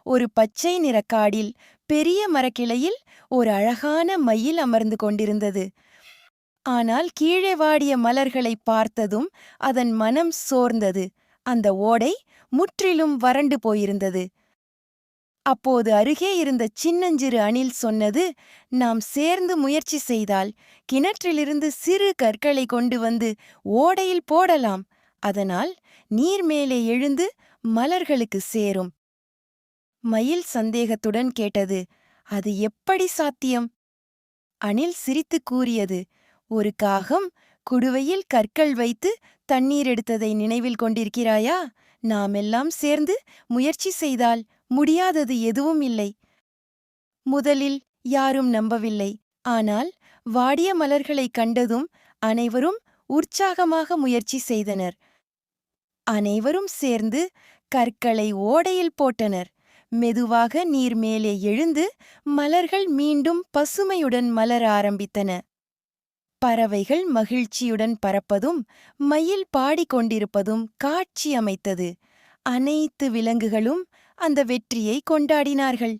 ஒரு பச்சை நிறக் காடில் பெரிய மரக்கிளையில் ஒரு அழகான மயில் அமர்ந்து கொண்டிருந்தது. ஆனால் கீழே வாடிய மலர்களைப் பார்த்ததும் அதன் மனம் சோர்ந்தது. அந்த ஓடை முற்றிலும் வறண்டு போயிருந்தது. அப்போது அருகே இருந்த சின்னஞ்சிறு அணில் சொன்னது, நாம் சேர்ந்து முயற்சி செய்தால் கிணற்றிலிருந்து சிறு கற்களை கொண்டு வந்து ஓடையில் போடலாம். அதனால் நீர் மேலே எழுந்து மலர்களுக்கு சேரும். மயில் சந்தேகத்துடன் கேட்டது, அது எப்படி சாத்தியம்? அணில் சிரித்துக் கூறியது, ஒரு காகம் குடுவையில் கற்கள் வைத்து தண்ணீர் எடுத்ததை நினைவில் கொண்டிருக்கிறாயா? நாமெல்லாம் சேர்ந்து முயற்சி செய்தால் முடியாதது எதுவும் இல்லை. முதலில் யாரும் நம்பவில்லை. ஆனால் வாடிய மலர்களைக் கண்டதும் அனைவரும் உற்சாகமாக முயற்சி செய்தனர். அனைவரும் சேர்ந்து கற்களை ஓடையில் போட்டனர். மெதுவாக நீர் மேலே எழுந்து மலர்கள் மீண்டும் பசுமையுடன் மலர ஆரம்பித்தன. பறவைகள் மகிழ்ச்சியுடன் பறப்பதும் மயில் பாடிக்கொண்டிருப்பதும் காட்சி அமைத்தது. அனைத்து விலங்குகளும் அந்த வெற்றியை கொண்டாடினார்கள்.